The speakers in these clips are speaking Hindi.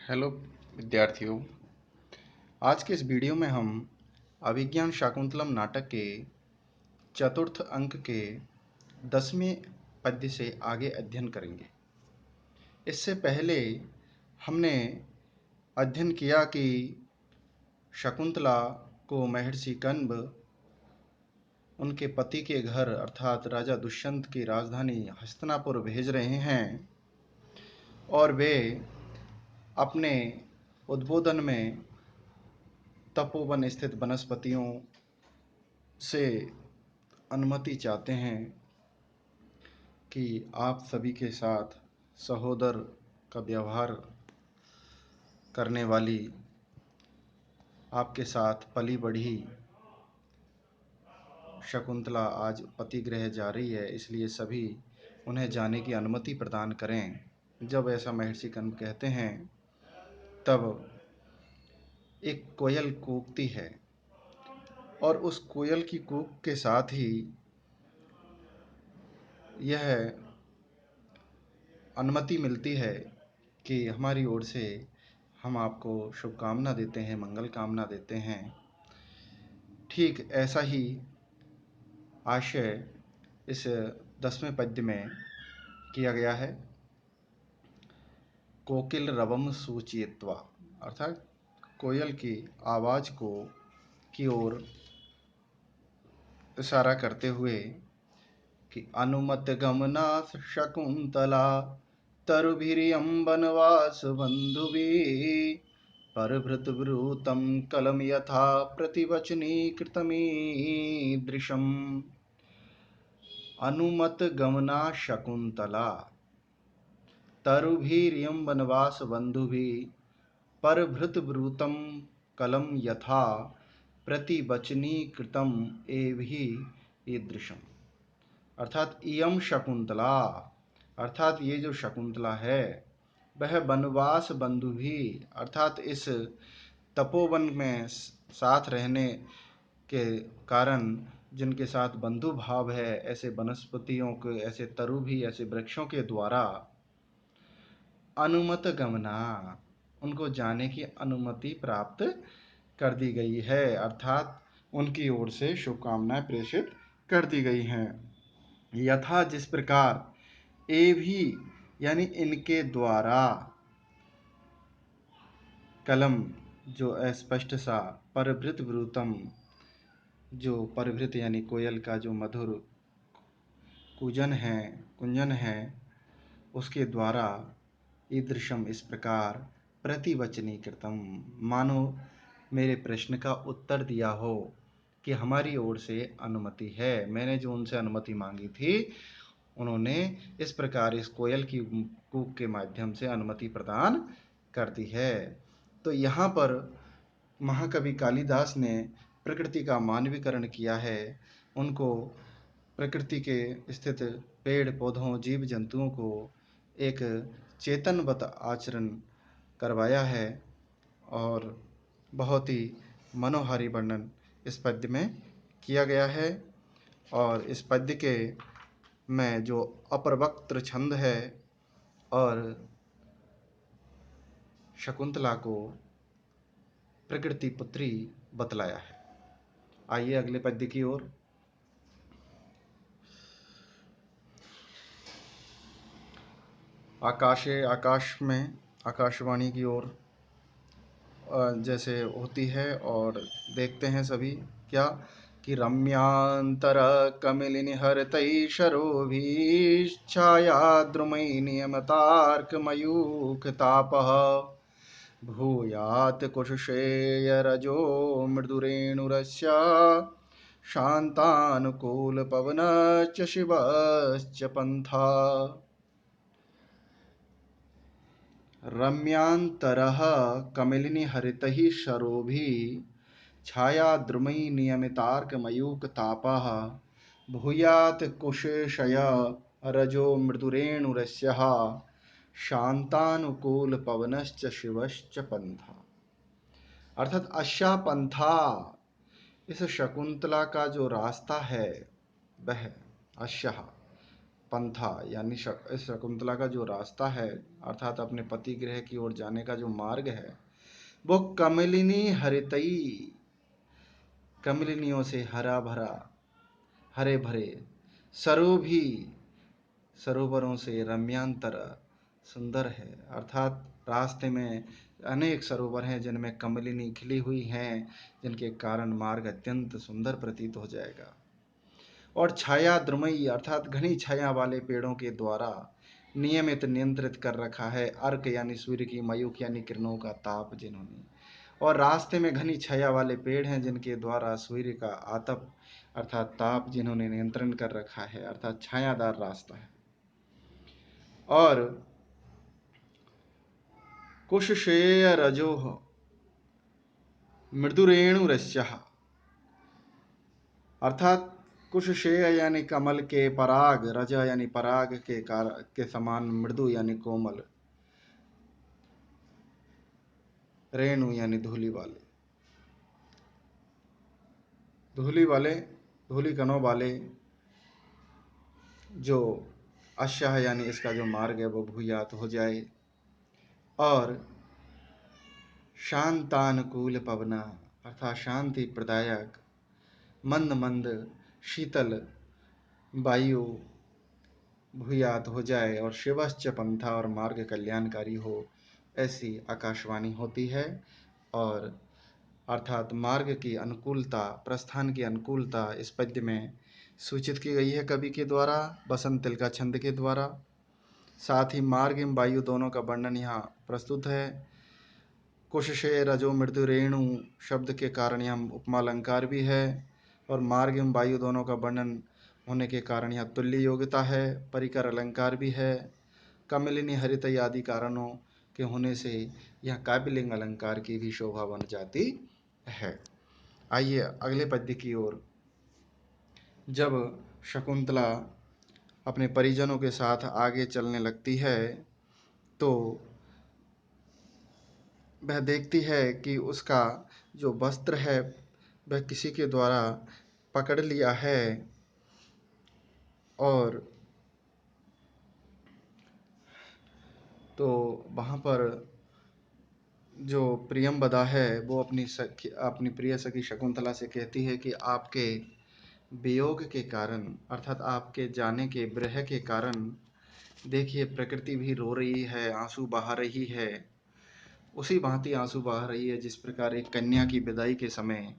हेलो विद्यार्थियों। आज के इस वीडियो में हम अभिज्ञान शाकुंतलम नाटक के चतुर्थ अंक के 10वें पद्य से आगे अध्ययन करेंगे। इससे पहले हमने अध्ययन किया कि शकुंतला को महर्षि कण्व उनके पति के घर अर्थात राजा दुष्यंत की राजधानी हस्तिनापुर भेज रहे हैं और वे अपने उद्बोधन में तपोवन स्थित वनस्पतियों से अनुमति चाहते हैं कि आप सभी के साथ सहोदर का व्यवहार करने वाली, आपके साथ पली बढ़ी शकुंतला आज पतिगृह जा रही है, इसलिए सभी उन्हें जाने की अनुमति प्रदान करें। जब ऐसा महर्षि कण्व कहते हैं तब एक कोयल कूकती है और उस कोयल की कूक के साथ ही यह अनुमति मिलती है कि हमारी ओर से हम आपको शुभकामना देते हैं, मंगल कामना देते हैं। ठीक ऐसा ही आशय इस 10वें पद्य में किया गया है। कोकिल रवम सूचयित्वा, अर्थात कोयल की आवाज की ओर इशारा करते हुए कि अनुमत गमना शकुंतला तरुभिरियं वनवास बंधुभिः परभृतभृतं कलम यथा प्रतिवचनीकृतमीदृशम्। अनुमत गमना शकुंतला तरुभिरियं वनवास बंधुभिः परभृतभृतं कलम यथा प्रतिवचनीकृतम एभिः ईदृशम्। अर्थात इयम शकुंतला, अर्थात ये जो शकुंतला है वह वनवास बंधु भी, अर्थात इस तपोवन में साथ रहने के कारण जिनके साथ बंधु भाव है, ऐसे वनस्पतियों के, ऐसे तरु भी, ऐसे वृक्षों के द्वारा अनुमत गमना, उनको जाने की अनुमति प्राप्त कर दी गई है, अर्थात उनकी ओर से शुभकामनाएं प्रेषित कर दी गई हैं। यथा, जिस प्रकार, ए भी यानी इनके द्वारा, कलम जो अस्पष्ट सा, परभृत ब्रूतम जो परभृत यानी कोयल का जो मधुर कुंजन है उसके द्वारा, ईदृशम इस प्रकार, प्रतिवचनी कृतम मानो मेरे प्रश्न का उत्तर दिया हो कि हमारी ओर से अनुमति है। मैंने जो उनसे अनुमति मांगी थी उन्होंने इस प्रकार इस कोयल की कूक के माध्यम से अनुमति प्रदान कर दी है। तो यहाँ पर महाकवि कालिदास ने प्रकृति का मानवीकरण किया है, उनको प्रकृति के स्थित पेड़ पौधों जीव जंतुओं को एक चेतनवत आचरण करवाया है और बहुत ही मनोहारी वर्णन इस पद्य में किया गया है। और इस पद्य के में जो अपरवक्त्र छंद है और शकुंतला को प्रकृति पुत्री बतलाया है। आइए अगले पद्य की ओर। आकाश में आकाशवाणी की ओर जैसे होती है और देखते हैं सभी क्या कि रम्यांतर कमिलिनि हरतै शरोभिश्छायाद्रुमैः नियमतार्कमयूखतापः भूयात् कुशशेयरजो मृदुरेणुरस्य शान्तानुकूलपवनश्च शिवश्च पन्था। रम्यांतरः कमिलिनि हरितैः शरोभिः छायाद्रुमैः नियमितार्कमयूखतापः भूयात् कुशेशय रजो मृदुरेणुरस्यः शान्तानुकूलपवनश्च शिवश्च पन्था। अर्थात अश्या पंथा, इस शकुंतला का जो रास्ता है वह अश्या पंथा यानी शकुंतला का जो रास्ता है अर्थात अपने पति गृह की ओर जाने का जो मार्ग है वो कमलिनी हरितई, कमलिनियों से हरा भरा, हरे भरे, सरोभी, सरोवरों से रम्यांतर सुंदर है। अर्थात रास्ते में अनेक सरोवर हैं जिनमें कमलिनी खिली हुई हैं, जिनके कारण मार्ग अत्यंत सुंदर प्रतीत हो जाएगा। और छाया द्रुमयी अर्थात घनी छाया वाले पेड़ों के द्वारा नियमित नियंत्रित कर रखा है अर्क यानी सूर्य की मयूख यानी किरणों का ताप जिन्होंने। और रास्ते में घनी छाया वाले पेड़ हैं जिनके द्वारा सूर्य का आतप अर्थात ताप जिन्होंने नियंत्रण कर रखा है, अर्थात छायादार रास्ता है। और कुशशेय रजोह मृदुरेणुरस्यः अर्थात कुशशेय यानी कमल के पराग, रज यानी पराग के समान, मृदु यानी कोमल, रेणु यानी धूली वाले, धूली वाले, धूली कणों वाले जो अश्य यानी इसका जो मार्ग है वो भूयात हो जाए। और शांतानुकूल पवना अर्थात शांति प्रदायक मंद मंद शीतल वायु भूयात हो जाए। और शिवश्च पंथा और मार्ग कल्याणकारी हो, ऐसी आकाशवाणी होती है। और अर्थात मार्ग की अनुकूलता, प्रस्थान की अनुकूलता इस पद्य में सूचित की गई है कवि के द्वारा, बसंत तिलका छंद के द्वारा। साथ ही मार्ग एवं वायु दोनों का वर्णन यहाँ प्रस्तुत है। कुशशेय रजो मृदु रेणु शब्द के कारण यहाँ उपमा अलंकार भी है। और मार्ग एवं वायु दोनों का वर्णन होने के कारण यहाँ तुल्य योग्यता है, परिकर अलंकार भी है। कमलिनी हरित आदि कारणों के होने से यह काव्यलिंग अलंकार की भी शोभा बन जाती है। आइए अगले पद्य की ओर। जब शकुंतला अपने परिजनों के साथ आगे चलने लगती है तो वह देखती है कि उसका जो वस्त्र है वह किसी के द्वारा पकड़ लिया है। और तो वहाँ पर जो प्रियंवदा है वो अपनी प्रिय सखी शकुंतला से कहती है कि आपके वियोग के कारण अर्थात आपके जाने के विरह के कारण देखिए प्रकृति भी रो रही है, आंसू बहा रही है। उसी भांति आंसू बहा रही है जिस प्रकार एक कन्या की विदाई के समय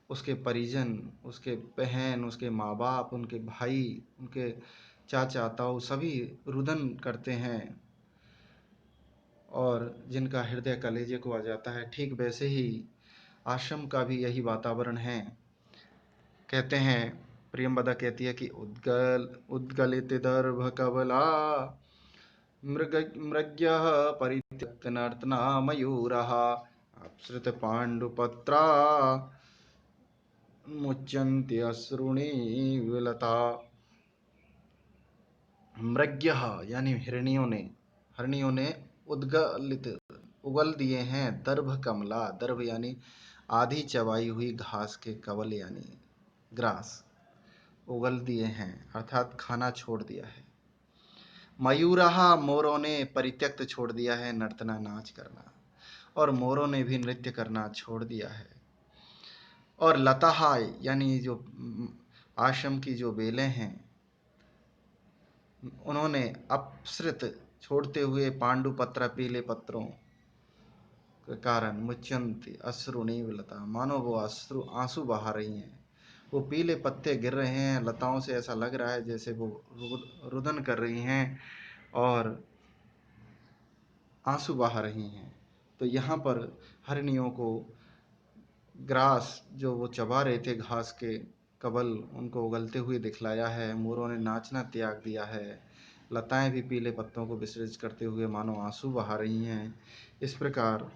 उसके परिजन, उसके बहन, उसके माँ बाप, उनके भाई, उनके चाचा ताऊ सभी रुदन करते हैं और जिनका हृदय कलेजे को आ जाता है। ठीक वैसे ही आश्रम का भी यही वातावरण है। कहते हैं, प्रियंवदा कहती है कि उद्गलित दर्भ कवला मृग्यः परित्यक्तनर्तना मयूरः अप्सृत पाण्डुपत्रा मुच्यन्ते अश्रुणी विलता। मृग्यः यानी हरणियों ने उद्गलित उगल दिए हैं दर्भ कमला, दर्भ यानी आधी चबाई हुई घास के कवल यानी ग्रास उगल दिए हैं अर्थात खाना छोड़ दिया है। मयूरहा मोरों ने परित्यक्त छोड़ दिया है नर्तना नाच करना, और मोरों ने भी नृत्य करना छोड़ दिया है। और लताहा यानी जो आश्रम की जो बेलें हैं उन्होंने अपसृत छोड़ते हुए पांडुपत्र पीले पत्रों के कारण मुच्यंती अश्रुणी लता मानो वो आंसू बहा रही हैं। वो पीले पत्ते गिर रहे हैं लताओं से, ऐसा लग रहा है जैसे वो रुदन कर रही हैं और आंसू बहा रही हैं। तो यहाँ पर हरिणियों को ग्रास जो वो चबा रहे थे घास के कबल उनको उगलते हुए दिखलाया है। मोरों ने नाचना त्याग दिया है, लताएं भी पीले पत्तों को विसर्जित करते हुए मानो आंसू बहा रही हैं। इस प्रकार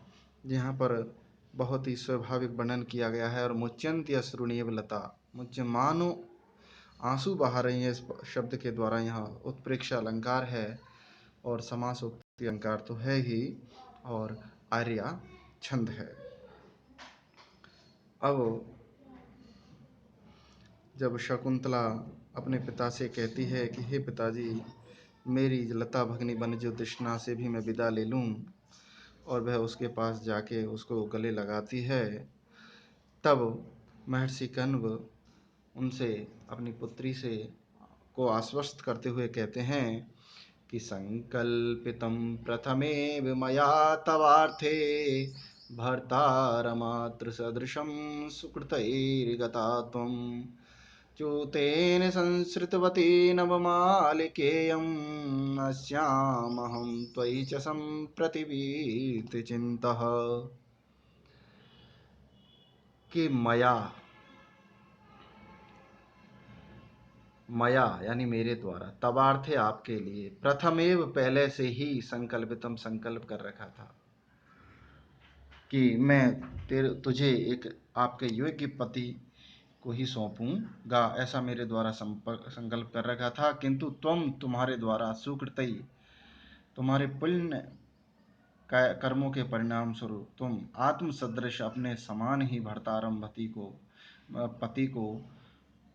यहाँ पर बहुत ही स्वाभाविक वर्णन किया गया है। और मुच्यंती अश्रुणीव लता, मुझे मानो आंसू बहा रही है, इस शब्द के द्वारा यहाँ उत्प्रेक्षा अलंकार है और समासोक्ति अलंकार तो है ही और आर्या छंद है। अब जब शकुंतला अपने पिता से कहती है कि हे पिताजी, मेरी लता भगनी बनजो तृष्णा से भी मैं विदा ले लूं। और वह उसके पास जाके उसको गले लगाती है। तब महर्षि कण्व उनसे, अपनी पुत्री से को आश्वस्त करते हुए कहते हैं कि संकल्पितं प्रथमेव मया तवार्थे भर्तारमातृसदृशं सुकृतैर्गता त्वं च्यूतेन संसृतवती नवमालिकेयम् अस्यामहं त्वयि च सम्प्रतिवीर्तिचिन्तः। कि मया यानी मेरे द्वारा, तबार्थे आपके लिए, प्रथमेव पहले से ही, संकल्पितम संकल्प कर रखा था कि मैं तुझे एक आपके योग्य पति को ही सौंपूंगा, ऐसा मेरे द्वारा संकल्प कर रखा था। किंतु तुम्हारे द्वारा सुकृतई, तुम्हारे पुण्य कर्मों के परिणाम स्वरूप तुम आत्म सदृश अपने समान ही भर्तारम पति को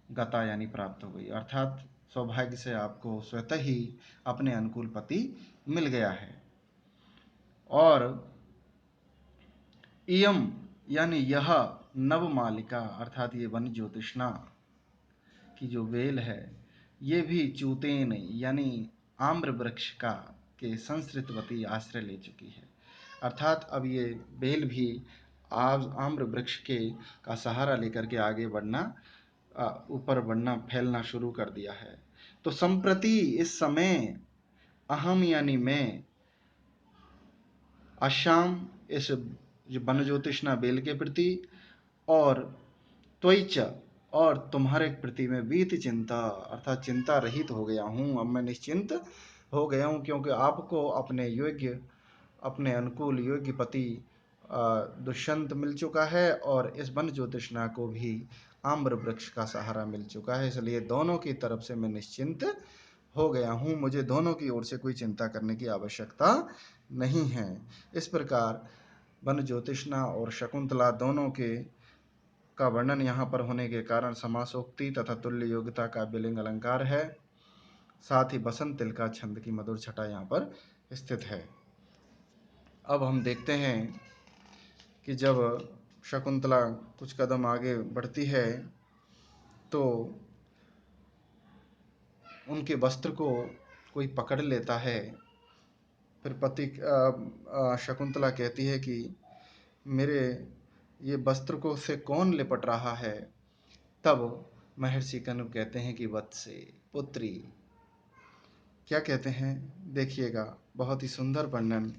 गता यानी प्राप्त हो गई, अर्थात सौभाग्य से आपको स्वतः ही अपने अनुकूल पति मिल गया है। और इयम यानी यह नवमालिका, अर्थात ये वन ज्योतिष्णा की जो वेल है, ये भी चूतेन यानी आम्र वृक्ष का के संसृतवती आश्रय ले चुकी है, अर्थात अब ये बेल भी आम्र वृक्ष के का सहारा लेकर के आगे बढ़ना, ऊपर बढ़ना, फैलना शुरू कर दिया है। तो संप्रति, इस समय, अहम यानी मैं, अश्याम इस वन ज्योतिष्णा बेल के प्रति, और त्वच और तुम्हारे प्रति में वीत चिंता, अर्थात चिंता रहित हो गया हूँ। अब मैं निश्चिंत हो गया हूँ, क्योंकि आपको अपने योग्य, अपने अनुकूल योग्य पति दुष्यंत मिल चुका है, और इस वन ज्योतिष्णा को भी आम्र वृक्ष का सहारा मिल चुका है। इसलिए दोनों की तरफ से मैं निश्चिंत हो गया हूँ, मुझे दोनों की ओर से कोई चिंता करने की आवश्यकता नहीं है। इस प्रकार वन ज्योतिष्णा और शकुंतला दोनों के का वर्णन यहाँ पर होने के कारण समासोक्ति तथा तुल्य योग्यता का विलिंग अलंकार है। साथ ही बसंत तिलका छंद की मधुर छटा यहाँ पर स्थित है। अब हम देखते हैं कि जब शकुंतला कुछ कदम आगे बढ़ती है तो उनके वस्त्र को कोई पकड़ लेता है। फिर शकुंतला कहती है कि मेरे ये वस्त्र को से कौन लिपट रहा है। तब महर्षि कण्व कहते हैं कि वत्से, पुत्री। क्या कहते हैं देखिएगा, बहुत ही सुंदर वर्णन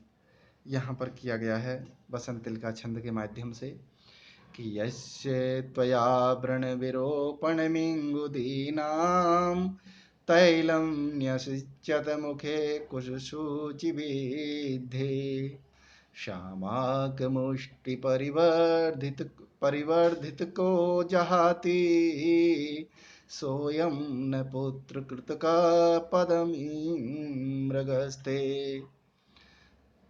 यहाँ पर किया गया है बसंत तिलका छंद के माध्यम से कि यस्य त्वया व्रण विरोपणमिङ्गुदीनां तैलं न्यसिच्यत मुखे कुशसूचिभिद्धे श्यामाकमुष्टि परिवर्धित को जहाति सोयम न पुत्र कृतका पदमृगस्ते।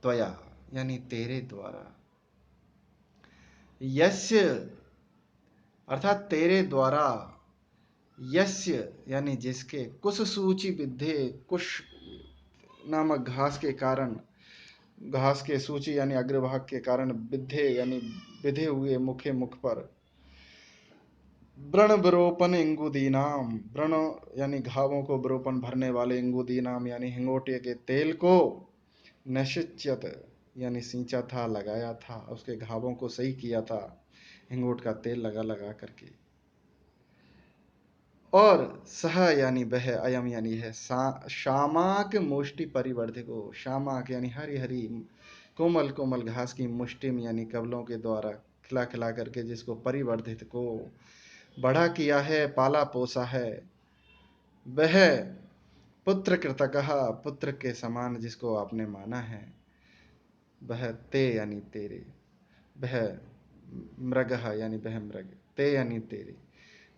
त्वया यानी तेरे द्वारा, यस्य अर्थात तेरे द्वारा, यस्य यानी जिसके, कुश सूची विद्धे, कुश नामक घास के कारण, घास के सूची यानी अग्रभाग के कारण, विद्धे यानी विधे हुए, मुख पर, व्रण विरोपन इंगुदीनाम, व्रण यानी घावों को विरोपन भरने वाले, इंगुदीनाम यानी हिंगोटे के तेल को, नशिच्यत यानी सींचा था, लगाया था, उसके घावों को सही किया था हिंगोट का तेल लगा लगा करके। और सह यानी वह, अयम यानी है, शामाक मुष्टि परिवर्धिको, शामाक यानी हरी हरी कोमल कोमल घास की मुष्टि में यानी कबलों के द्वारा खिला खिला करके जिसको परिवर्धित को बढ़ा किया है, पाला पोसा है, वह पुत्र कृतकः, पुत्र के समान जिसको आपने माना है, वह ते यानी तेरे, वह मृगः यानी वह मृग, ते यानी तेरे,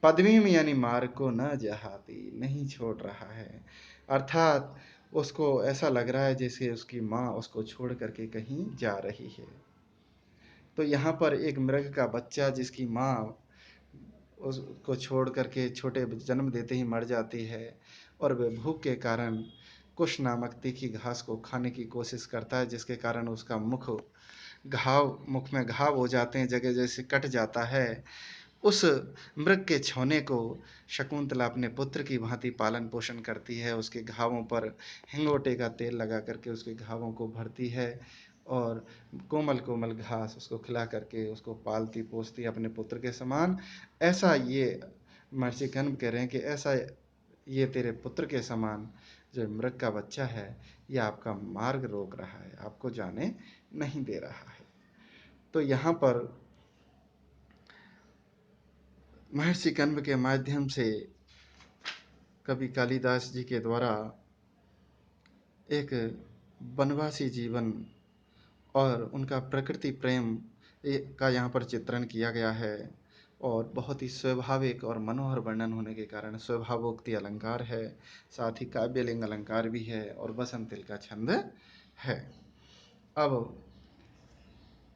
पद्मीम यानी मार्ग को न जहाती, नहीं छोड़ रहा है, अर्थात उसको ऐसा लग रहा है जैसे उसकी माँ उसको छोड़ करके कहीं जा रही है। तो यहाँ पर एक मृग का बच्चा जिसकी माँ उसको छोड़ करके छोटे जन्म देते ही मर जाती है और वह भूख के कारण कुश नामक तीखी घास को खाने की कोशिश करता है, जिसके कारण उसका मुख में घाव हो जाते हैं, जगह जैसे कट जाता है। उस मृग के छौने को शकुंतला अपने पुत्र की भांति पालन पोषण करती है, उसके घावों पर हिंगोटे का तेल लगा करके उसके घावों को भरती है और कोमल कोमल घास उसको खिला करके उसको पालती पोसती अपने पुत्र के समान। ऐसा ये महर्षि कण्व कह रहे हैं कि ऐसा ये तेरे पुत्र के समान जो मृग का बच्चा है, यह आपका मार्ग रोक रहा है, आपको जाने नहीं दे रहा है। तो यहाँ पर महर्षि कण्व के माध्यम से कवि कालिदास जी के द्वारा एक वनवासी जीवन और उनका प्रकृति प्रेम का यहाँ पर चित्रण किया गया है और बहुत ही स्वाभाविक और मनोहर वर्णन होने के कारण स्वभावोक्ति अलंकार है, साथ ही काव्यलिंग अलंकार भी है और वसंतिल का छंद है। अब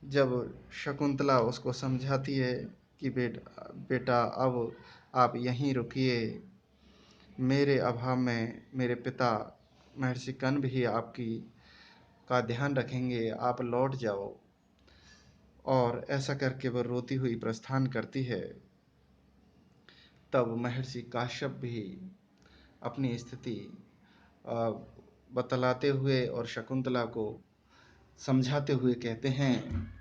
जब शकुंतला उसको समझाती है कि बेटा अब आप यहीं रुकिए, मेरे अभाव में मेरे पिता महर्षि कण्व ही आपकी का ध्यान रखेंगे, आप लौट जाओ। और ऐसा करके वह रोती हुई प्रस्थान करती है। तब महर्षि काश्यप भी अपनी स्थिति बतलाते हुए और शकुंतला को समझाते हुए कहते हैं,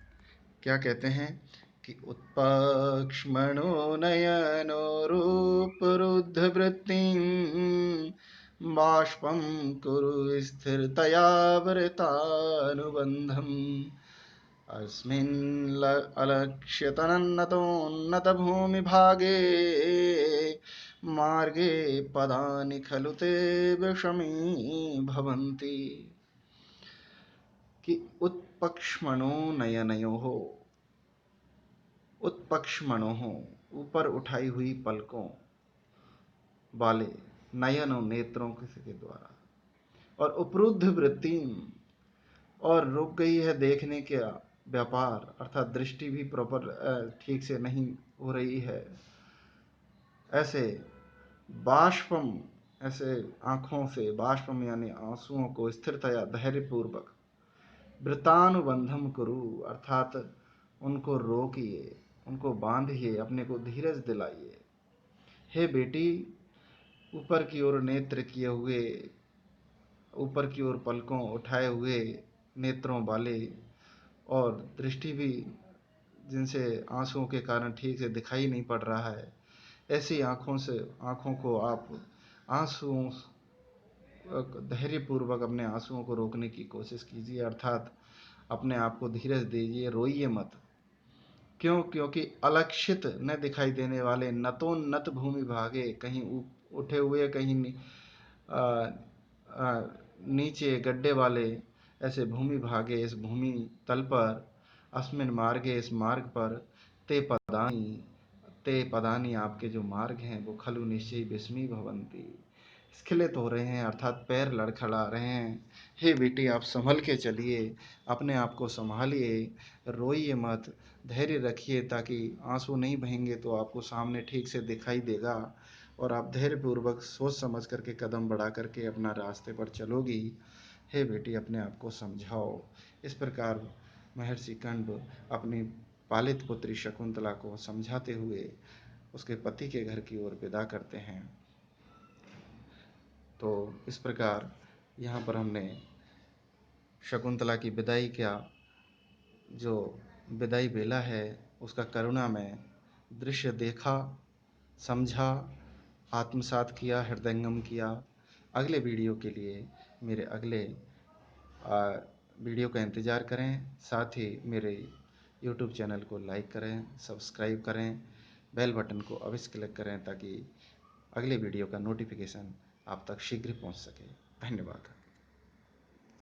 क्या कहते हैं कि उत्पक्ष्मणो नयनो रूपरुद्धवृत्तिं बाष्पं कुरु स्थिरतया वृतानुबन्धम् अस्मिन् अलक्ष्यतनन्नतोन्नतभूमिभागे मार्गे पदानि खलु ते विषमी भवन्ति। कि उत्पक्ष्मणो नयनयोः, उत्पक्ष्मणोः ऊपर उठाई हुई पलकों वाले, नयनों नेत्रों के द्वारा, और उपरुद्ध वृत्ति और रुक गई है देखने के व्यापार, अर्थात दृष्टि भी प्रॉपर ठीक से नहीं हो रही है। ऐसे बाष्पम, ऐसे आँखों से, बाष्पम यानी आंसुओं को स्थिरतया धैर्यपूर्वक, वृतानुबंधम कुरु अर्थात उनको रोकिए, उनको बांधिए, अपने को धीरज दिलाइए। हे बेटी, ऊपर की ओर नेत्र किए हुए, ऊपर की ओर पलकों उठाए हुए नेत्रों वाले और दृष्टि भी जिनसे आंसुओं के कारण ठीक से दिखाई नहीं पड़ रहा है, ऐसी आँखों को आप आंसुओं धैर्यपूर्वक अपने आंसुओं को रोकने की कोशिश कीजिए, अर्थात अपने आप को धीरज दीजिए, रोइए मत। क्यों? क्योंकि अलक्षित न दिखाई देने वाले नतोन्नत भूमि भागे, कहीं उठे हुए, कहीं नीचे गड्ढे वाले ऐसे भूमि भागे, इस भूमि तल पर, अस्मिन मार्गे इस मार्ग पर, ते पदानी आपके जो मार्ग हैं वो खलु निश्चय विस्मी भवंती, स्खलित हो रहे हैं, अर्थात पैर लड़खड़ा रहे हैं। हे बेटी, आप संभल के चलिए, अपने आप को संभालिए, रोइए मत, धैर्य रखिए, ताकि आंसू नहीं बहेंगे तो आपको सामने ठीक से दिखाई देगा और आप धैर्यपूर्वक सोच समझ करके कदम बढ़ा करके अपना रास्ते पर चलोगी। हे बेटी, अपने आप को समझाओ। इस प्रकार महर्षि कण्व अपनी पालित पुत्री शकुंतला को समझाते हुए उसके पति के घर की ओर विदा करते हैं। तो इस प्रकार यहाँ पर हमने शकुंतला की विदाई का जो विदाई बेला है उसका करुणा में दृश्य देखा, समझा, आत्मसात किया, हृदयंगम किया। अगले वीडियो के लिए मेरे अगले वीडियो का इंतज़ार करें, साथ ही मेरे YouTube चैनल को लाइक करें, सब्सक्राइब करें, बेल बटन को अवश्य क्लिक करें ताकि अगले वीडियो का नोटिफिकेशन आप तक शीघ्र पहुंच सके। धन्यवाद।